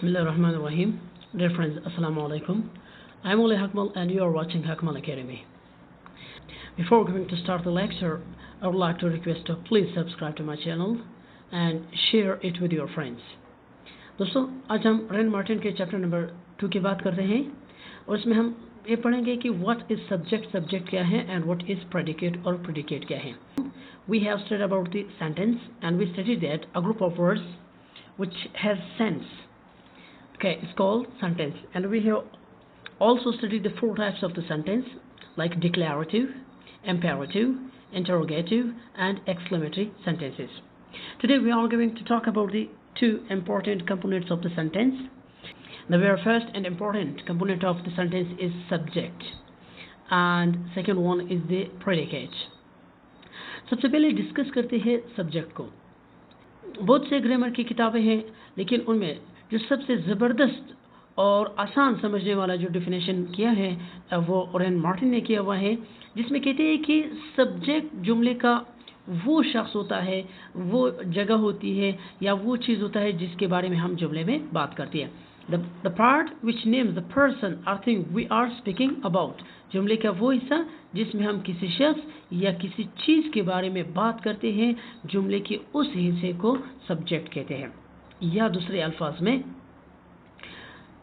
Bismillahirrahmanirrahim. Dear friends, Assalamu alaikum. I'm Oli Hakmal and you are watching Hakmal Academy. Before going to start the lecture, I would like to request to please subscribe to my channel and share it with your friends. दोस्तों, आज हम rain Martin के chapter number 2 की बात करते हैं और इसमें हम ये पढ़ेंगे कि व्हाट इज सब्जेक्ट क्या है एंड व्हाट इज प्रेडिकेट और प्रेडिकेट क्या है. We have studied about the sentence and we studied that a group of words which has sense. Okay, it's called sentence, and we have also studied the 4 types of the sentence like declarative, imperative, interrogative and exclamatory sentences. Today we are going to talk about the 2 important components of the sentence. The very first and important component of the sentence is subject and second one is the predicate. सबसे पहले discuss करते हैं subject को. बहुत से grammar की किताबें हैं लेकिन उनमें जो सबसे ज़बरदस्त और आसान समझने वाला जो डेफिनेशन किया है वो रेन मार्टिन ने किया हुआ है, जिसमें कहते हैं कि सब्जेक्ट जुमले का वो शख्स होता है, वो जगह होती है या वो चीज़ होता है जिसके बारे में हम जुमले में बात करते हैं. The part which names the person or thing we are speaking about. जुमले का वो हिस्सा जिसमें हम किसी शख्स या किसी चीज़ के बारे में बात करते हैं, जुमले के उस हिस्से को सब्जेक्ट कहते हैं. या दूसरे अल्फाज में,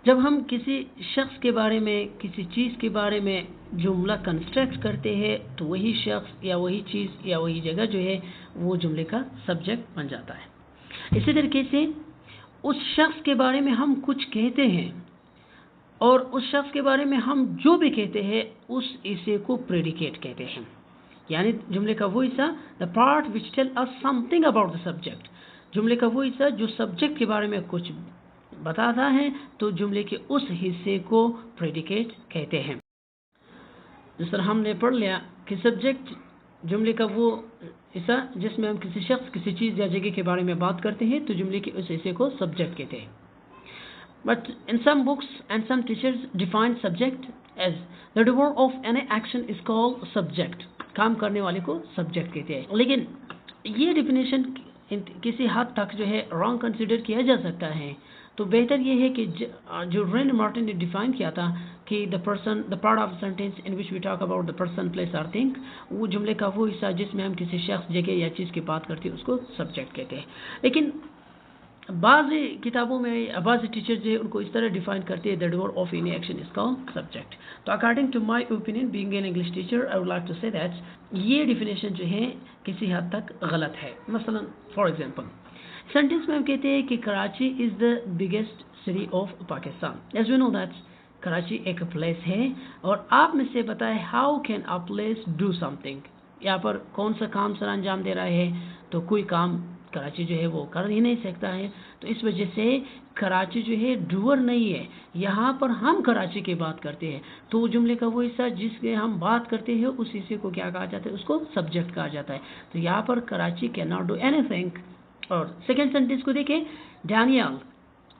जब हम किसी शख्स के बारे में, किसी चीज़ के बारे में जुमला कंस्ट्रक्ट करते हैं तो वही शख्स या वही चीज़ या वही जगह जो है वो जुमले का सब्जेक्ट बन जाता है. इसी तरीके से उस शख्स के बारे में हम कुछ कहते हैं और उस शख्स के बारे में हम जो भी कहते हैं उस हिस्से को प्रेडिकेट कहते हैं. यानी जुमले का वो हिस्सा, the part which tell us something about the subject. जुमले का वो हिस्सा जो सब्जेक्ट के बारे में कुछ बताता है तो जुमले के उस हिस्से को प्रेडिकेट कहते हैं. जिस तरह हमने पढ़ लिया कि सब्जेक्ट जुमले का वो हिस्सा जिसमें हम किसी शख्स, किसी चीज़ या जगह के बारे में बात करते हैं तो जुमले के उस हिस्से को सब्जेक्ट कहते हैं. But in some books and some teachers define subject as the doer of any action is called subject. काम करने वाले को सब्जेक्ट कहते हैं. लेकिन ये डिफिनेशन किसी हद तक जो है रॉन्ग कंसिडर किया जा सकता है. तो बेहतर ये है कि जो रेन मार्टिन ने डिफाइन किया था कि the part of sentence in which we talk about the person, place और थिंग, वो जुमले का वो हिस्सा जिसमें हम किसी शख्स, जगह या चीज़ की बात करते हैं उसको सब्जेक्ट कहते हैं. लेकिन बाज़ किताबों में बाज़ टीचर्स जो है उनको इस तरह डिफाइन करते हैं, the doer of any action is called subject. तो according to my opinion, being an English teacher, I would like to say that ये डिफिनेशन जो है किसी हद तक गलत है. मसलन फॉर एग्जांपल, सेंटेंस में हम कहते हैं कि Karachi is the biggest city of Pakistan. As we know that Karachi एक प्लेस है और आप में से बताएं how can a place do something. यहाँ पर कौन सा काम सर अंजाम दे रहा है, तो कोई काम कराची जो है वो कर ही नहीं सकता है. तो इस वजह से कराची जो है डूअर नहीं है. यहाँ पर हम कराची की बात करते हैं तो जुमले का वो हिस्सा जिसके हम बात करते हैं उस हिस्से को क्या कहा जाता है, उसको सब्जेक्ट कहा जाता है. तो यहाँ पर Karachi can not do anything. और सेकेंड सेंटेंस को देखें, Daniel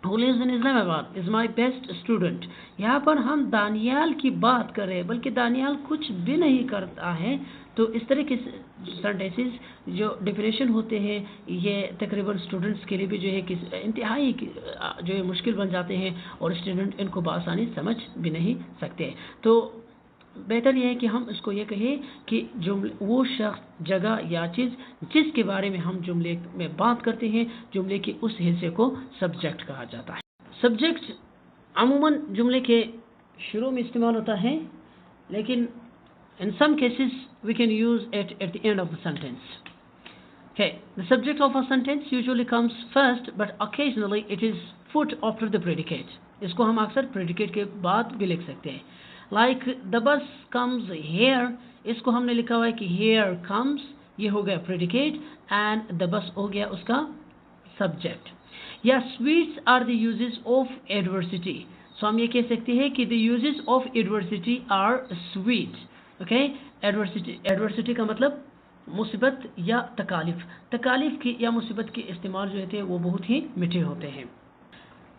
who lives in Islamabad is my best student. यहाँ पर हम दानियाल की बात कर रहे हैं बल्कि दानियाल कुछ भी नहीं करता है. तो इस तरह के सेंटेंसेस जो डेफिनेशन होते हैं ये तकरीबन स्टूडेंट्स के लिए भी जो है कि इंतहाई जो है मुश्किल बन जाते हैं और स्टूडेंट इनको बआसानी समझ भी नहीं सकते. तो बेहतर यह है कि हम इसको ये कहें कि जुमले वो शख्स, जगह या चीज़ जिसके बारे में हम जुमले में बात करते हैं, जुमले के उस हिस्से को सब्जेक्ट कहा जाता है. सब्जेक्ट अमूमन जुमले के शुरू में इस्तेमाल होता है लेकिन in some cases we can use it at the end of the sentence. Okay, the subject of a sentence usually comes first but occasionally it is put after the predicate. इसको हम अक्सर predicate के बाद भी लिख सकते हैं. Like the bus comes here, इसको हमने लिखा हुआ है कि here comes, ये हो गया predicate and the bus हो गया उसका subject. या sweets are the uses of adversity. So हम ये कह सकते हैं कि the uses of adversity are sweet. Okay, adversity का मतलब मुसीबत या तकालीफ की या मुसीबत के इस्तेमाल जो होते हैं वो बहुत ही मीठे होते हैं.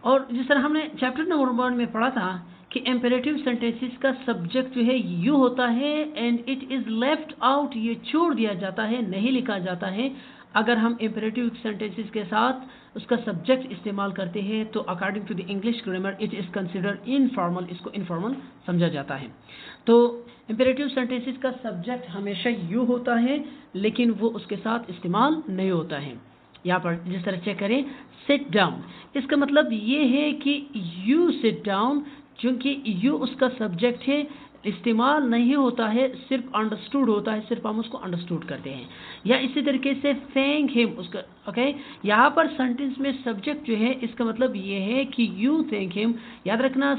और जिस तरह हमने चैप्टर नंबर 1 में पढ़ा था कि इम्पेरेटिव सेंटेंसेस का सब्जेक्ट जो है यू होता है and it is left out, ये छोड़ दिया जाता है, नहीं लिखा जाता है اگر ہم امپیریٹیو سینٹینسز کے ساتھ اس کا سبجیکٹ استعمال کرتے ہیں تو according to the English grammar it is considered informal, اس کو انفارمل سمجھا جاتا ہے. تو امپیریٹیو سینٹینسز کا سبجیکٹ ہمیشہ یو ہوتا ہے لیکن وہ اس کے ساتھ استعمال نہیں ہوتا ہے. یہاں پر جس طرح چیک کریں سٹ ڈاؤن، اس کا مطلب یہ ہے کہ یو سٹ ڈاؤن، چونکہ یو اس کا سبجیکٹ ہے استعمال نہیں ہوتا ہے، صرف انڈرسٹوڈ ہوتا ہے، صرف ہم اس کو انڈرسٹوڈ کرتے ہیں. یا اسی طریقے سے تھینک ہم، اس کا اوکے یہاں پر سینٹینس میں سبجیکٹ جو ہے اس کا مطلب یہ ہے کہ یو تھینک ہم. یاد رکھنا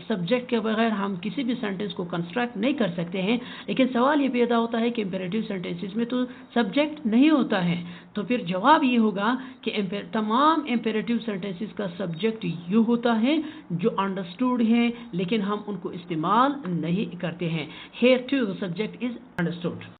سبجیکٹ کے بغیر ہم کسی بھی سینٹینس کو کنسٹرکٹ نہیں کر سکتے ہیں، لیکن سوال یہ پیدا ہوتا ہے کہ امپیریٹیو سینٹینسز میں تو سبجیکٹ نہیں ہوتا ہے، تو پھر جواب یہ ہوگا کہ تمام امپیریٹیو سینٹینسز کا سبجیکٹ یو ہوتا ہے جو انڈرسٹوڈ ہیں لیکن ہم ان کو استعمال نہیں کرتے ہیں. Here too the subject is understood.